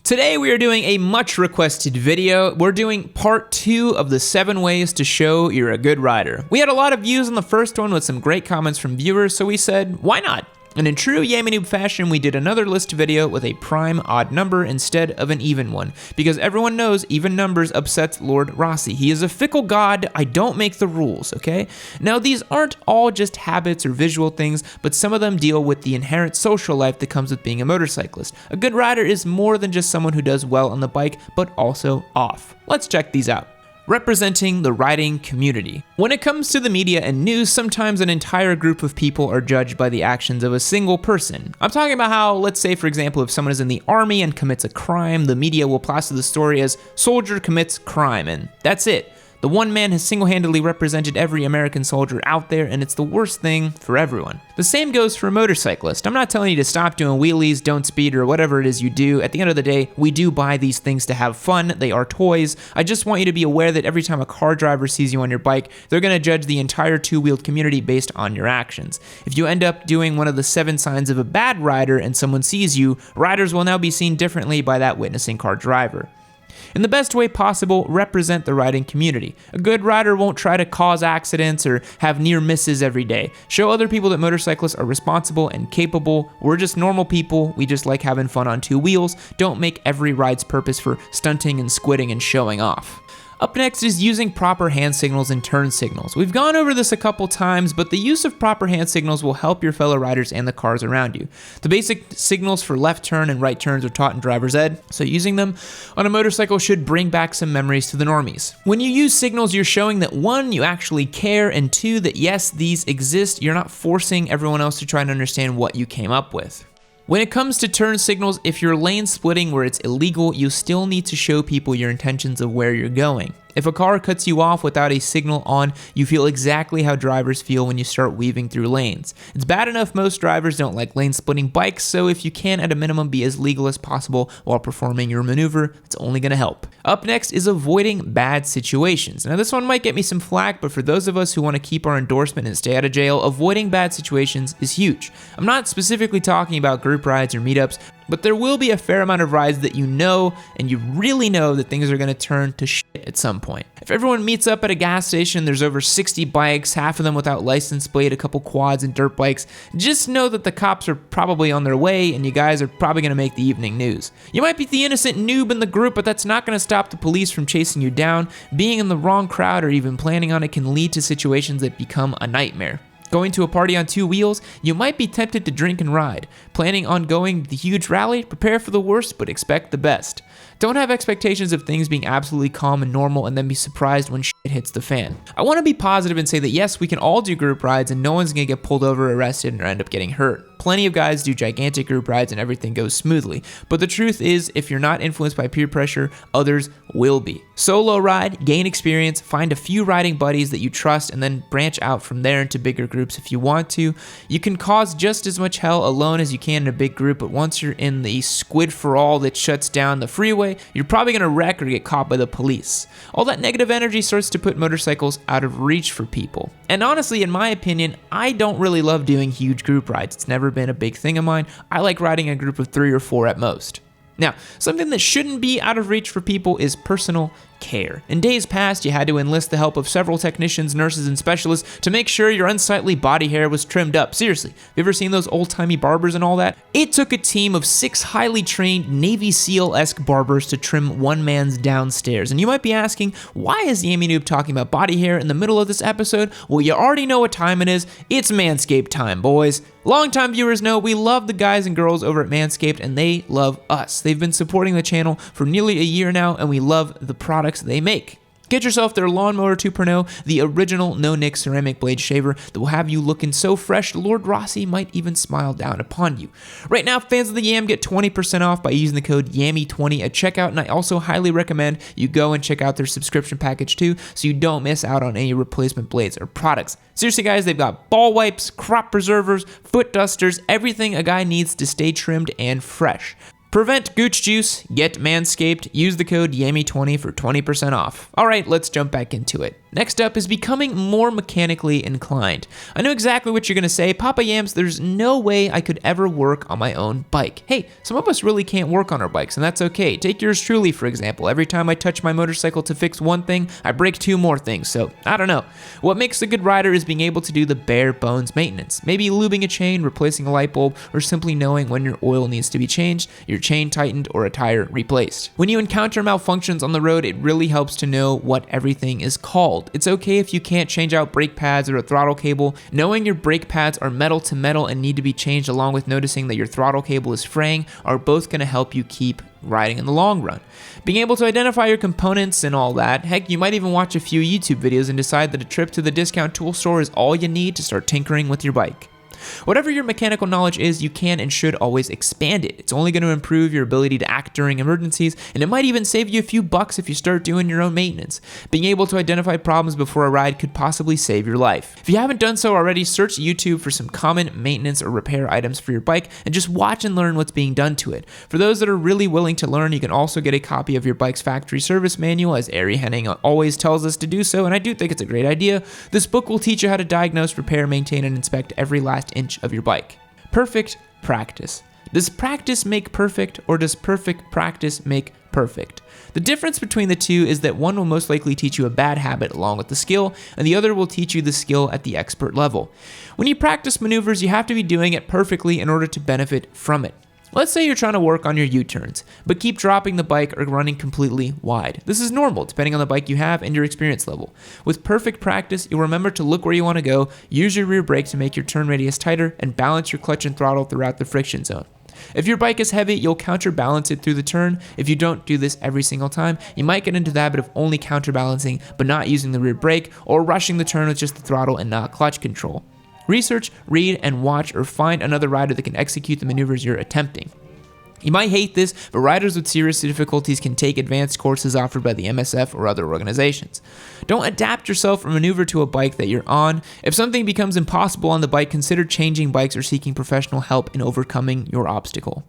Today we are doing a much requested video. We're doing part 2 of the 7 ways to show you're a good rider. We had a lot of views on the first one with some great comments from viewers, so we said, why not? And in true Yammie Noob fashion, we did another list video with a prime odd number instead of an even one, because everyone knows even numbers upsets Lord Rossi. He is a fickle god. I don't make the rules, okay? Now, these aren't all just habits or visual things, but some of them deal with the inherent social life that comes with being a motorcyclist. A good rider is more than just someone who does well on the bike, but also off. Let's check these out. Representing the riding community. When it comes to the media and news, sometimes an entire group of people are judged by the actions of a single person. I'm talking about how, let's say for example, if someone is in the army and commits a crime, the media will plaster the story as soldier commits crime, and that's it. The one man has single-handedly represented every American soldier out there, and it's the worst thing for everyone. The same goes for a motorcyclist. I'm not telling you to stop doing wheelies, don't speed, or whatever it is you do. At the end of the day, we do buy these things to have fun. They are toys. I just want you to be aware that every time a car driver sees you on your bike, they're going to judge the entire two-wheeled community based on your actions. If you end up doing one of the 7 signs of a bad rider and someone sees you, riders will now be seen differently by that witnessing car driver. In the best way possible, represent the riding community. A good rider won't try to cause accidents or have near misses every day. Show other people that motorcyclists are responsible and capable. We're just normal people. We just like having fun on 2 wheels. Don't make every ride's purpose for stunting and squidding and showing off. Up next is using proper hand signals and turn signals. We've gone over this a couple times, but the use of proper hand signals will help your fellow riders and the cars around you. The basic signals for left turn and right turns are taught in driver's ed, so using them on a motorcycle should bring back some memories to the normies. When you use signals, you're showing that 1, you actually care, and 2, that yes, these exist. You're not forcing everyone else to try and understand what you came up with. When it comes to turn signals, if you're lane splitting where it's illegal, you still need to show people your intentions of where you're going. If a car cuts you off without a signal on, you feel exactly how drivers feel when you start weaving through lanes. It's bad enough most drivers don't like lane splitting bikes, so if you can at a minimum be as legal as possible while performing your maneuver, it's only going to help. Up next is avoiding bad situations. Now this one might get me some flack, but for those of us who want to keep our endorsement and stay out of jail, avoiding bad situations is huge. I'm not specifically talking about group rides or meetups, but there will be a fair amount of rides that you know, and you really know that things are going to turn to shit at some point. If everyone meets up at a gas station, there's over 60 bikes, half of them without license plate, a couple quads and dirt bikes, just know that the cops are probably on their way, and you guys are probably going to make the evening news. You might be the innocent noob in the group, but that's not going to stop the police from chasing you down. Being in the wrong crowd or even planning on it can lead to situations that become a nightmare. Going to a party on 2 wheels, you might be tempted to drink and ride. Planning on going to the huge rally, prepare for the worst but expect the best. Don't have expectations of things being absolutely calm and normal and then be surprised when shit hits the fan. I want to be positive and say that yes, we can all do group rides and no one's going to get pulled over, arrested, or end up getting hurt. Plenty of guys do gigantic group rides and everything goes smoothly. But the truth is, if you're not influenced by peer pressure, others will be. Solo ride, gain experience, find a few riding buddies that you trust, and then branch out from there into bigger groups if you want to. You can cause just as much hell alone as you can in a big group, but once you're in the squid for all that shuts down the freeway, you're probably going to wreck or get caught by the police. All that negative energy starts to put motorcycles out of reach for people. And honestly, in my opinion, I don't really love doing huge group rides. It's never been a big thing of mine. I like riding a group of 3 or 4 at most. Now, something that shouldn't be out of reach for people is personal care. In days past, you had to enlist the help of several technicians, nurses, and specialists to make sure your unsightly body hair was trimmed up. Seriously, have you ever seen those old-timey barbers and all that? It took a team of 6 highly trained Navy SEAL-esque barbers to trim one man's downstairs. And you might be asking, why is Yammie Noob talking about body hair in the middle of this episode? Well, you already know what time it is. It's Manscaped time, boys. Longtime viewers know we love the guys and girls over at Manscaped, and they love us. They've been supporting the channel for nearly a year now, and we love the products they make. Get yourself their Lawnmower 2.0, the original no-nick ceramic blade shaver that will have you looking so fresh Lord Rossi might even smile down upon you. Right now, fans of the Yam get 20% off by using the code YAMMIE20 at checkout, and I also highly recommend you go and check out their subscription package too, so you don't miss out on any replacement blades or products. Seriously guys, they've got ball wipes, crop preservers, foot dusters, everything a guy needs to stay trimmed and fresh. Prevent gooch juice, get Manscaped, use the code Yammie20 for 20% off. Alright, let's jump back into it. Next up is becoming more mechanically inclined. I know exactly what you're gonna say, Papa Yams, there's no way I could ever work on my own bike. Hey, some of us really can't work on our bikes, and that's okay. Take yours truly, for example. Every time I touch my motorcycle to fix one thing, I break 2 more things, so I don't know. What makes a good rider is being able to do the bare bones maintenance. Maybe lubing a chain, replacing a light bulb, or simply knowing when your oil needs to be changed, your chain tightened, or a tire replaced. When you encounter malfunctions on the road, it really helps to know what everything is called. It's okay if you can't change out brake pads or a throttle cable. Knowing your brake pads are metal to metal and need to be changed, along with noticing that your throttle cable is fraying, are both going to help you keep riding in the long run. Being able to identify your components and all that, heck, you might even watch a few YouTube videos and decide that a trip to the discount tool store is all you need to start tinkering with your bike. Whatever your mechanical knowledge is, you can and should always expand it. It's only going to improve your ability to act during emergencies, and it might even save you a few bucks if you start doing your own maintenance. Being able to identify problems before a ride could possibly save your life. If you haven't done so already, search YouTube for some common maintenance or repair items for your bike and just watch and learn what's being done to it. For those that are really willing to learn, you can also get a copy of your bike's factory service manual, as Ari Henning always tells us to do so, and I do think it's a great idea. This book will teach you how to diagnose, repair, maintain, and inspect every last inch of your bike. Perfect practice. Does practice make perfect, or does perfect practice make perfect? The difference between the two is that one will most likely teach you a bad habit along with the skill, and the other will teach you the skill at the expert level. When you practice maneuvers, you have to be doing it perfectly in order to benefit from it. Let's say you're trying to work on your U-turns, but keep dropping the bike or running completely wide. This is normal, depending on the bike you have and your experience level. With perfect practice, you'll remember to look where you want to go, use your rear brake to make your turn radius tighter, and balance your clutch and throttle throughout the friction zone. If your bike is heavy, you'll counterbalance it through the turn. If you don't do this every single time, you might get into the habit of only counterbalancing but not using the rear brake, or rushing the turn with just the throttle and not clutch control. Research, read, and watch, or find another rider that can execute the maneuvers you're attempting. You might hate this, but riders with serious difficulties can take advanced courses offered by the MSF or other organizations. Don't adapt yourself or maneuver to a bike that you're on. If something becomes impossible on the bike, consider changing bikes or seeking professional help in overcoming your obstacle.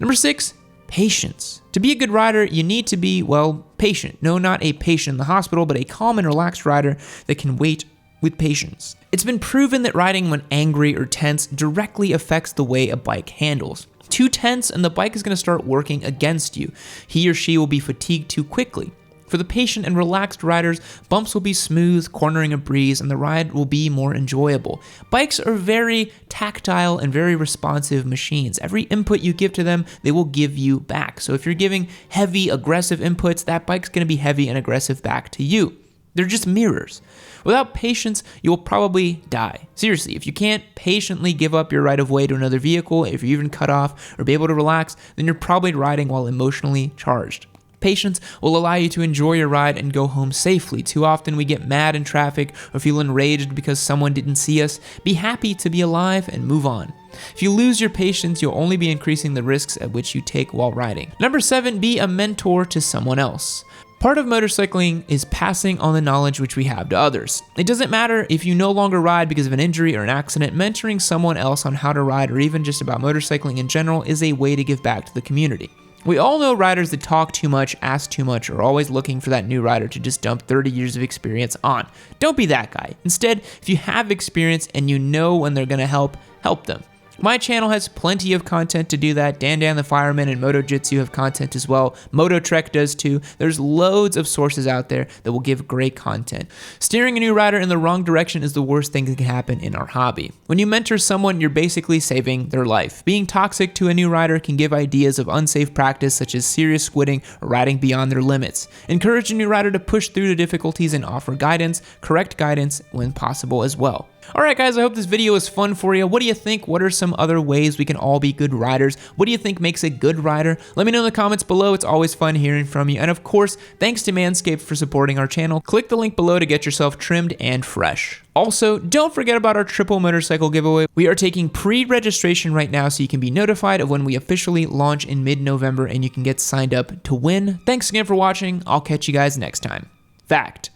Number 6, patience. To be a good rider, you need to be, well, patient. No, not a patient in the hospital, but a calm and relaxed rider that can wait with patience. It's been proven that riding when angry or tense directly affects the way a bike handles. Too tense and the bike is going to start working against you. He or she will be fatigued too quickly. For the patient and relaxed riders, bumps will be smooth, cornering a breeze, and the ride will be more enjoyable. Bikes are very tactile and very responsive machines. Every input you give to them, they will give you back. So if you're giving heavy, aggressive inputs, that bike's going to be heavy and aggressive back to you. They're just mirrors. Without patience, you will probably die. Seriously, if you can't patiently give up your right of way to another vehicle, if you're even cut off or be able to relax, then you're probably riding while emotionally charged. Patience will allow you to enjoy your ride and go home safely. Too often we get mad in traffic or feel enraged because someone didn't see us. Be happy to be alive and move on. If you lose your patience, you'll only be increasing the risks at which you take while riding. Number 7, be a mentor to someone else. Part of motorcycling is passing on the knowledge which we have to others. It doesn't matter if you no longer ride because of an injury or an accident, mentoring someone else on how to ride or even just about motorcycling in general is a way to give back to the community. We all know riders that talk too much, ask too much, or are always looking for that new rider to just dump 30 years of experience on. Don't be that guy. Instead, if you have experience and you know when they're gonna help them. My channel has plenty of content to do that. Dan the Fireman and Moto Jitsu have content as well. Moto Trek does too. There's loads of sources out there that will give great content. Steering a new rider in the wrong direction is the worst thing that can happen in our hobby. When you mentor someone, you're basically saving their life. Being toxic to a new rider can give ideas of unsafe practice such as serious squidding or riding beyond their limits. Encourage a new rider to push through the difficulties and offer guidance, correct guidance when possible as well. Alright guys, I hope this video was fun for you. What do you think? What are some other ways we can all be good riders? What do you think makes a good rider? Let me know in the comments below. It's always fun hearing from you. And of course, thanks to Manscaped for supporting our channel. Click the link below to get yourself trimmed and fresh. Also, don't forget about our triple motorcycle giveaway. We are taking pre-registration right now so you can be notified of when we officially launch in mid-November and you can get signed up to win. Thanks again for watching. I'll catch you guys next time. Fact: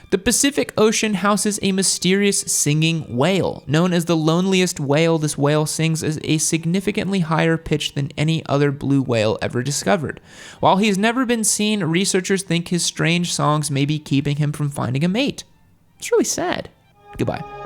The Pacific Ocean houses a mysterious singing whale. Known as the loneliest whale, this whale sings at a significantly higher pitch than any other blue whale ever discovered. While he's never been seen, researchers think his strange songs may be keeping him from finding a mate. It's really sad. Goodbye.